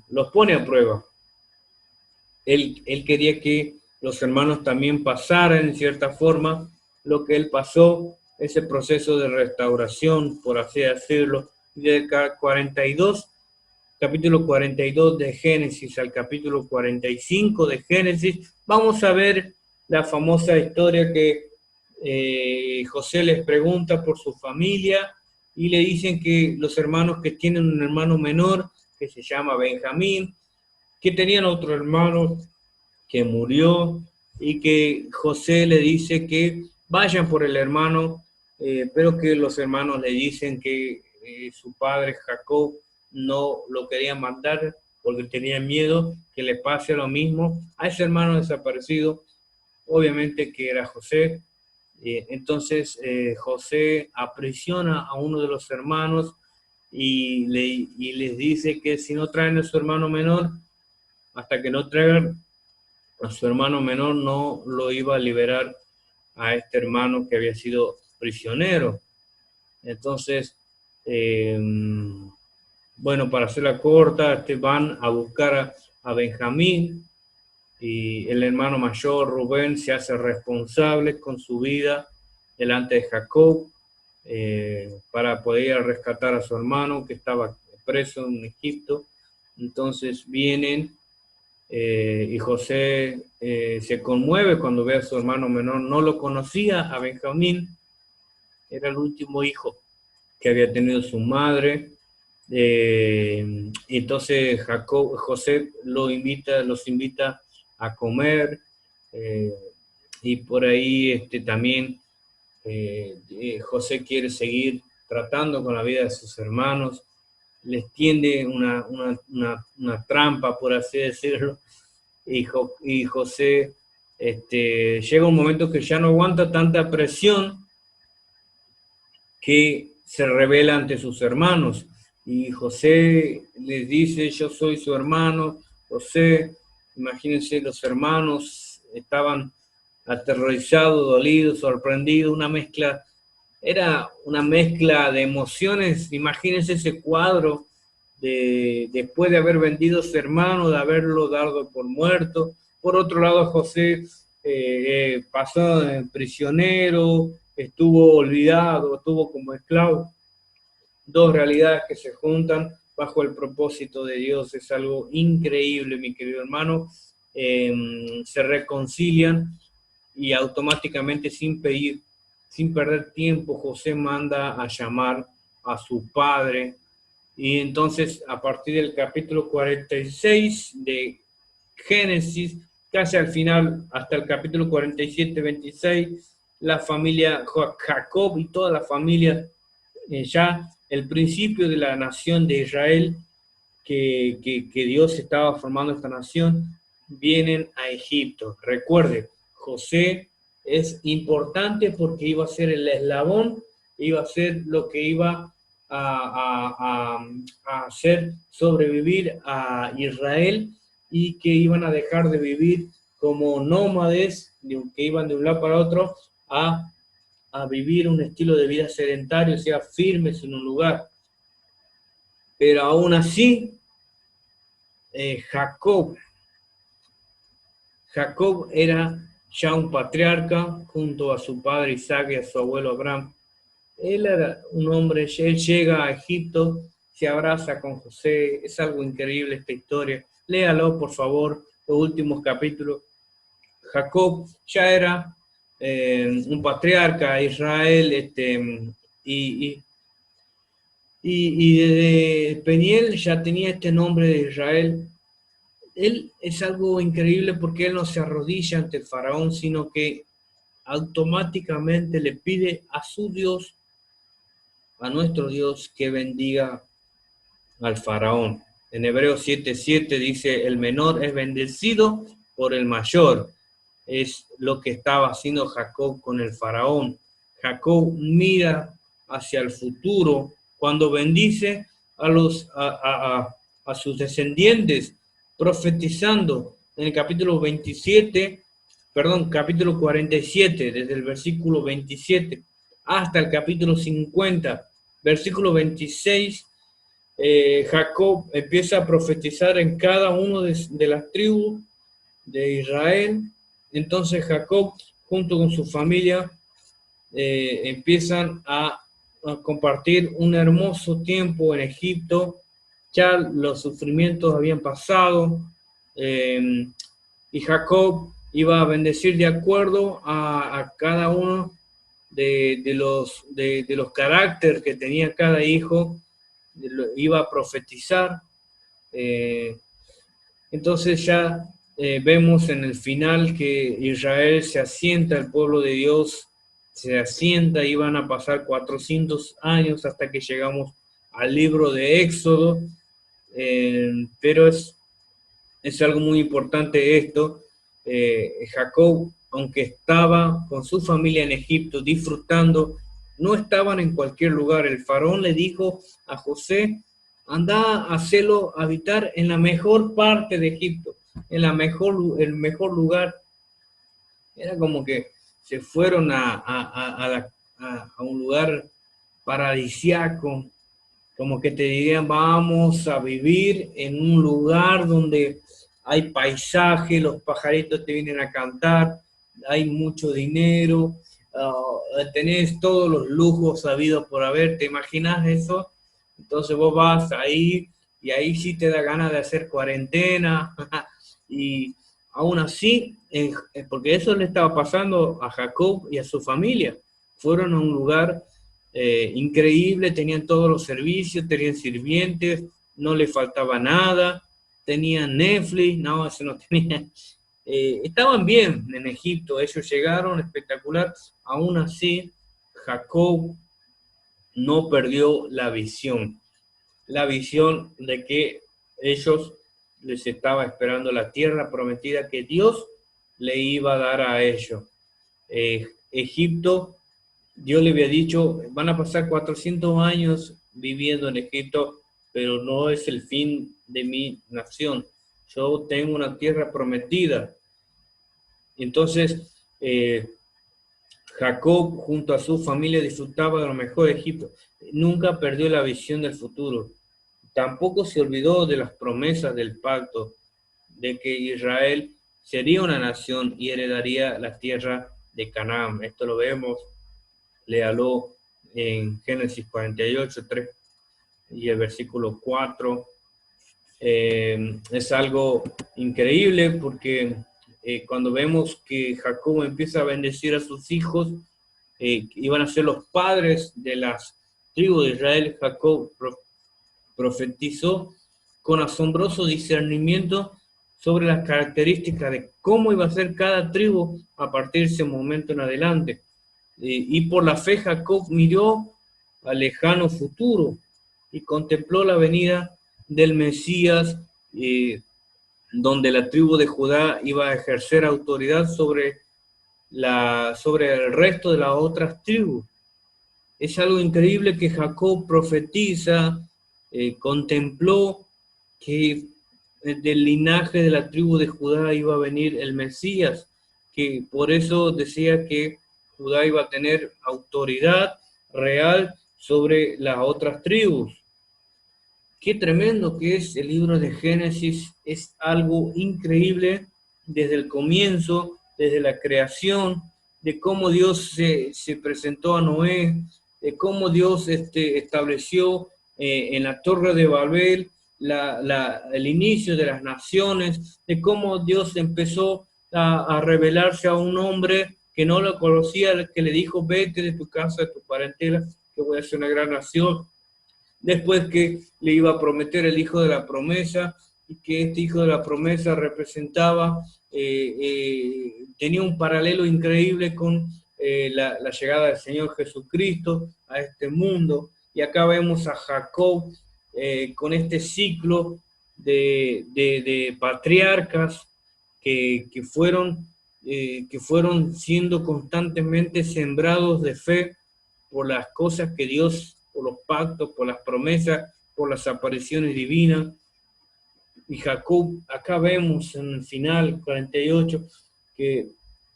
los pone a prueba. Él quería que los hermanos también pasaran en cierta forma lo que él pasó, ese proceso de restauración, por así decirlo, del 42, capítulo 42 de Génesis al capítulo 45 de Génesis, vamos a ver la famosa historia que José les pregunta por su familia y le dicen que los hermanos que tienen un hermano menor, que se llama Benjamín, que tenían otro hermano que murió y que José le dice que vayan por el hermano, pero que los hermanos le dicen que su padre Jacob no lo quería mandar porque tenían miedo que le pase lo mismo a ese hermano desaparecido, obviamente que era José. Entonces José aprisiona a uno de los hermanos y les dice que si no traen a su hermano menor, hasta que no traigan a su hermano menor, no lo iba a liberar a este hermano que había sido prisionero. Entonces, bueno, para hacerla corta, van a buscar a Benjamín y el hermano mayor, Rubén, se hace responsable con su vida delante de Jacob para poder rescatar a su hermano que estaba preso en Egipto. Entonces vienen y José se conmueve cuando ve a su hermano menor. No lo conocía a Benjamín, era el último hijo que había tenido su madre. Entonces José los invita a comer y por ahí también José quiere seguir tratando con la vida de sus hermanos, les tiende una trampa, por así decirlo, y José llega un momento que ya no aguanta tanta presión que se revela ante sus hermanos. Y José les dice, yo soy su hermano, José. Imagínense, los hermanos estaban aterrorizados, dolidos, sorprendidos, era una mezcla de emociones. Imagínense ese cuadro después de haber vendido a su hermano, de haberlo dado por muerto. Por otro lado, José pasó prisionero, estuvo olvidado, estuvo como esclavo. Dos realidades que se juntan bajo el propósito de Dios. Es algo increíble, mi querido hermano. Se reconcilian y automáticamente, sin perder tiempo, José manda a llamar a su padre. Y entonces, a partir del capítulo 46 de Génesis, casi al final, hasta el capítulo 47-26, la familia Jacob y toda la familia, ya el principio de la nación de Israel, que Dios estaba formando esta nación, vienen a Egipto. Recuerde, José es importante porque iba a ser el eslabón, iba a ser lo que iba a hacer sobrevivir a Israel y que iban a dejar de vivir como nómades, que iban de un lado para otro a vivir un estilo de vida sedentario, o sea, firmes en un lugar. Pero aún así, Jacob era ya un patriarca junto a su padre Isaac y a su abuelo Abraham. Él era un hombre, él llega a Egipto, se abraza con José. Es algo increíble esta historia. Léalo, por favor, los últimos capítulos. Jacob ya era un patriarca de Israel, y desde Peniel ya tenía este nombre de Israel. Él es algo increíble porque él no se arrodilla ante el faraón, sino que automáticamente le pide a su Dios, a nuestro Dios, que bendiga al faraón. En Hebreos 7:7 dice, el menor es bendecido por el mayor. Es lo que estaba haciendo Jacob con el faraón. Jacob mira hacia el futuro cuando bendice a sus descendientes, profetizando en el capítulo 47, desde el versículo 27 hasta el capítulo 50, versículo 26, Jacob empieza a profetizar en cada uno de las tribus de Israel, entonces Jacob, junto con su familia, empiezan a compartir un hermoso tiempo en Egipto. Ya los sufrimientos habían pasado, y Jacob iba a bendecir de acuerdo a cada uno de los caracteres que tenía cada hijo, iba a profetizar. Entonces ya vemos en el final que Israel se asienta, el pueblo de Dios se asienta, y van a pasar 400 años hasta que llegamos al libro de Éxodo, pero es algo muy importante esto. Jacob, aunque estaba con su familia en Egipto disfrutando, no estaban en cualquier lugar. El faraón le dijo a José: anda a hacerlo habitar en la mejor parte de Egipto, en el mejor lugar. Era como que se fueron a un lugar paradisiaco, como que te dirían: vamos a vivir en un lugar donde hay paisaje, los pajaritos te vienen a cantar, hay mucho dinero, tenés todos los lujos habidos por haber. ¿Te imaginas eso? Entonces vos vas ahí y ahí sí te da ganas de hacer cuarentena. Y aún así, porque eso le estaba pasando a Jacob y a su familia. Fueron a un lugar increíble, tenían todos los servicios, tenían sirvientes, no les faltaba nada, tenían Netflix, no, eso no tenía. Estaban bien en Egipto, ellos llegaron espectacular. Aún así, Jacob no perdió la visión de que ellos les estaba esperando la tierra prometida que Dios le iba a dar a ellos. Egipto, Dios le había dicho: van a pasar 400 años viviendo en Egipto, pero no es el fin de mi nación. Yo tengo una tierra prometida. Entonces, Jacob junto a su familia disfrutaba de lo mejor de Egipto. Nunca perdió la visión del futuro. Tampoco se olvidó de las promesas del pacto, de que Israel sería una nación y heredaría la tierra de Canaán. Esto lo vemos, léalo en Génesis 48, 3 y el versículo 4. Es algo increíble porque cuando vemos que Jacob empieza a bendecir a sus hijos, iban a ser los padres de las tribus de Israel, Jacob profetizó con asombroso discernimiento sobre las características de cómo iba a ser cada tribu a partir de ese momento en adelante. Y por la fe Jacob miró al lejano futuro y contempló la venida del Mesías, donde la tribu de Judá iba a ejercer autoridad sobre el resto de las otras tribus. Es algo increíble que Jacob profetiza, contempló que del linaje de la tribu de Judá iba a venir el Mesías, que por eso decía que Judá iba a tener autoridad real sobre las otras tribus. Qué tremendo que es el libro de Génesis, es algo increíble desde el comienzo, desde la creación, de cómo Dios se presentó a Noé, de cómo Dios estableció en la Torre de Babel el inicio de las naciones, de cómo Dios empezó a revelarse a un hombre que no lo conocía, que le dijo: vete de tu casa, de tu parentela, que voy a hacer una gran nación. Después que le iba a prometer el hijo de la promesa, y que este hijo de la promesa representaba, tenía un paralelo increíble con la llegada del Señor Jesucristo a este mundo. Y acá vemos a Jacob con este ciclo de patriarcas que fueron siendo constantemente sembrados de fe por las cosas que Dios, por los pactos, por las promesas, por las apariciones divinas. Y Jacob, acá vemos en el final 48, que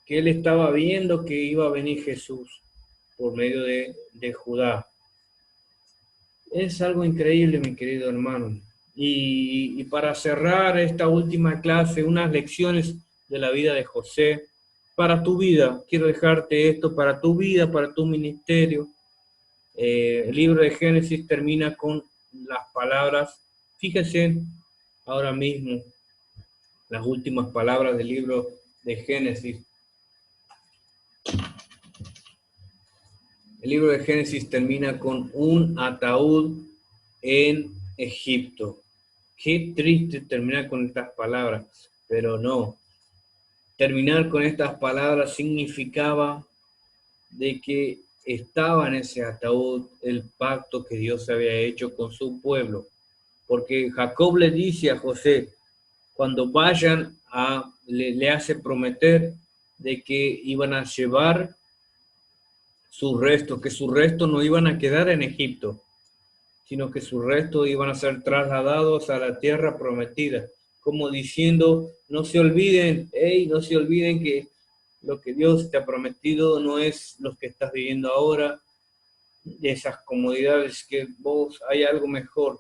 él estaba viendo que iba a venir Jesús por medio de Judá. Es algo increíble, mi querido hermano. Y para cerrar esta última clase, unas lecciones de la vida de José. para tu vida. Quiero dejarte esto para tu vida, para tu ministerio. El libro de Génesis termina con las palabras, fíjense ahora mismo, las últimas palabras del libro de Génesis. El libro de Génesis termina con un ataúd en Egipto. Qué triste terminar con estas palabras, pero no. Terminar con estas palabras significaba de que estaba en ese ataúd el pacto que Dios había hecho con su pueblo. Porque Jacob le dice a José, cuando vayan le hace prometer de que iban a llevar sus restos, que sus restos no iban a quedar en Egipto, sino que sus restos iban a ser trasladados a la tierra prometida, como diciendo, no se olviden, no se olviden que lo que Dios te ha prometido no es lo que estás viviendo ahora, de esas comodidades, que vos hay algo mejor,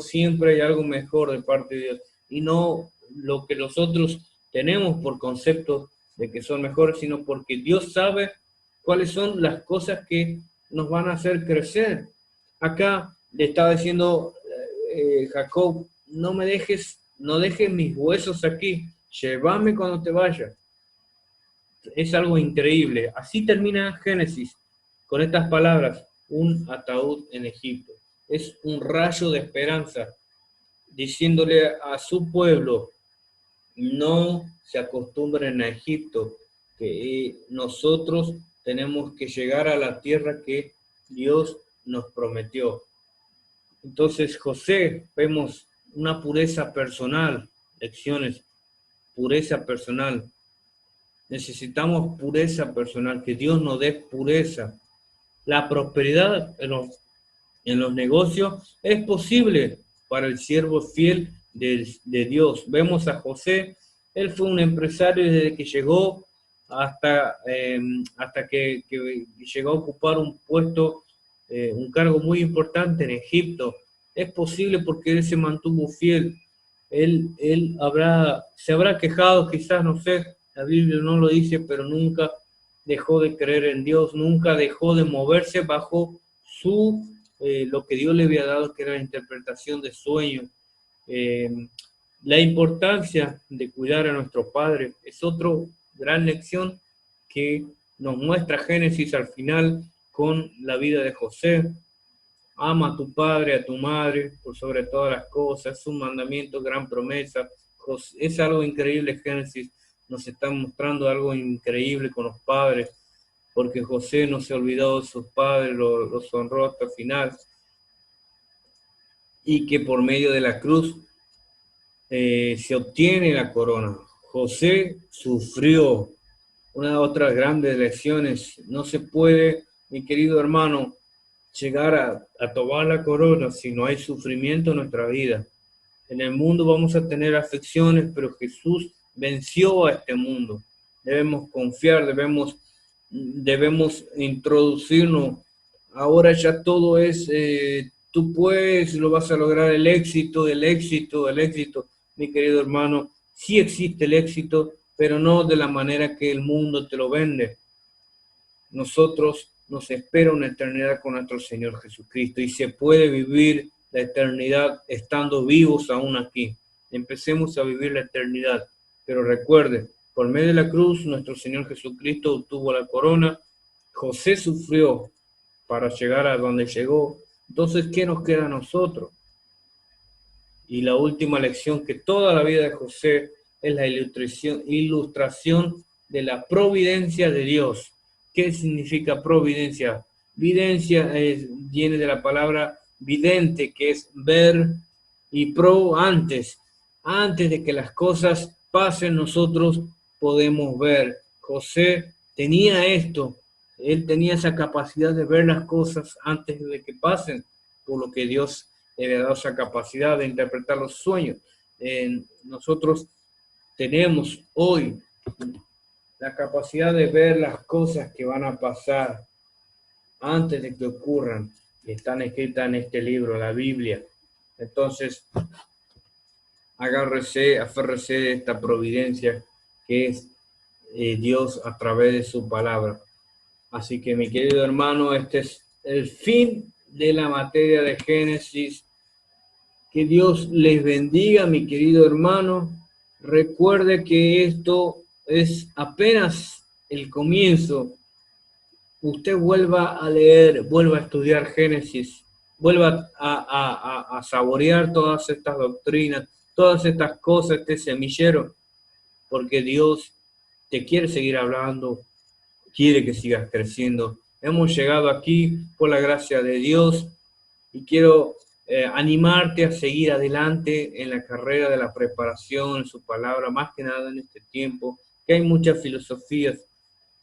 siempre hay algo mejor de parte de Dios, y no lo que nosotros tenemos por concepto de que son mejores, sino porque Dios sabe cuáles son las cosas que nos van a hacer crecer. Acá le estaba diciendo Jacob, no dejes mis huesos aquí, llévame cuando te vayas. Es algo increíble. Así termina Génesis, con estas palabras, un ataúd en Egipto. Es un rayo de esperanza, diciéndole a su pueblo, no se acostumbren a Egipto, que nosotros tenemos que llegar a la tierra que Dios nos prometió. Entonces, José, vemos una pureza personal, lecciones, pureza personal. Necesitamos pureza personal, que Dios nos dé pureza. La prosperidad en los negocios es posible para el siervo fiel de Dios. Vemos a José, él fue un empresario desde que llegó hasta que llegó a ocupar un puesto, un cargo muy importante en Egipto. Es posible porque él se mantuvo fiel. Él se habrá quejado, quizás, no sé, la Biblia no lo dice, pero nunca dejó de creer en Dios, nunca dejó de moverse bajo lo que Dios le había dado, que era la interpretación de sueños. La importancia de cuidar a nuestro Padre es otra gran lección que nos muestra Génesis al final con la vida de José. Ama a tu padre, a tu madre, por sobre todas las cosas, es un mandamiento, gran promesa. Es algo increíble, Génesis nos está mostrando algo increíble con los padres, porque José no se olvidó de sus padres, los honró hasta el final, y que por medio de la cruz se obtiene la corona. José sufrió. Una de otras grandes lecciones, no se puede, mi querido hermano, llegar a tomar la corona si no hay sufrimiento en nuestra vida. En el mundo vamos a tener aflicciones, pero Jesús venció a este mundo. Debemos confiar, debemos introducirnos. Ahora ya todo es, tú puedes, lo vas a lograr, el éxito, el éxito, el éxito. Mi querido hermano, sí existe el éxito, pero no de la manera que el mundo te lo vende. Nosotros nos espera una eternidad con nuestro Señor Jesucristo y se puede vivir la eternidad estando vivos aún aquí. Empecemos a vivir la eternidad, pero recuerde, por medio de la cruz nuestro Señor Jesucristo obtuvo la corona. José sufrió para llegar a donde llegó. Entonces, ¿qué nos queda a nosotros? Y la última lección, que toda la vida de José es la ilustración de la providencia de Dios. ¿Qué significa providencia? Videncia viene de la palabra vidente, que es ver, y antes de que las cosas pasen, nosotros podemos ver. José tenía esto, él tenía esa capacidad de ver las cosas antes de que pasen, por lo que Dios le había dado esa capacidad de interpretar los sueños. Nosotros tenemos hoy la capacidad de ver las cosas que van a pasar antes de que ocurran, que están escritas en este libro, la Biblia. Entonces, aférrese de esta providencia que es Dios a través de su palabra. Así que, mi querido hermano, este es el fin de la materia de Génesis. Que Dios les bendiga, mi querido hermano. Recuerde que esto es apenas el comienzo. Usted vuelva a leer, vuelva a estudiar Génesis, vuelva a saborear todas estas doctrinas, todas estas cosas, este semillero, porque Dios te quiere seguir hablando, quiere que sigas creciendo. Hemos llegado aquí por la gracia de Dios y quiero animarte a seguir adelante en la carrera de la preparación, en su palabra, más que nada en este tiempo, que hay muchas filosofías.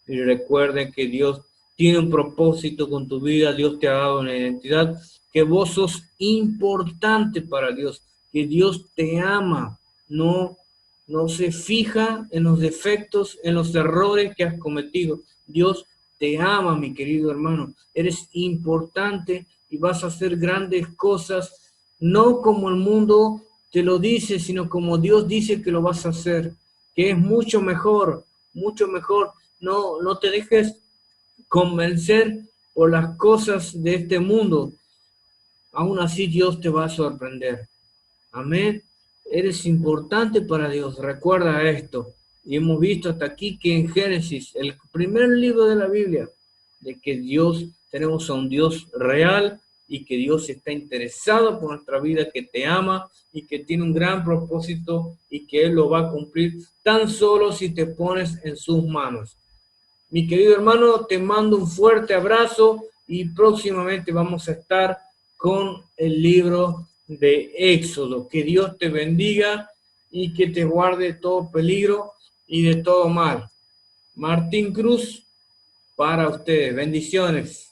Y recuerden que Dios tiene un propósito con tu vida, Dios te ha dado una identidad, que vos sos importante para Dios, que Dios te ama, no se fija en los defectos, en los errores que has cometido. Dios te ama, mi querido hermano, eres importante y vas a hacer grandes cosas, no como el mundo te lo dice, sino como Dios dice que lo vas a hacer, que es mucho mejor, mucho mejor. No te dejes convencer por las cosas de este mundo. Aún así Dios te va a sorprender. Amén. Eres importante para Dios. Recuerda esto. Y hemos visto hasta aquí que en Génesis, el primer libro de la Biblia, de que tenemos a un Dios real y que Dios está interesado por nuestra vida, que te ama y que tiene un gran propósito y que Él lo va a cumplir tan solo si te pones en sus manos. Mi querido hermano, te mando un fuerte abrazo y próximamente vamos a estar con el libro de Éxodo. Que Dios te bendiga y que te guarde de todo peligro y de todo mal. Martín Cruz, para ustedes. Bendiciones.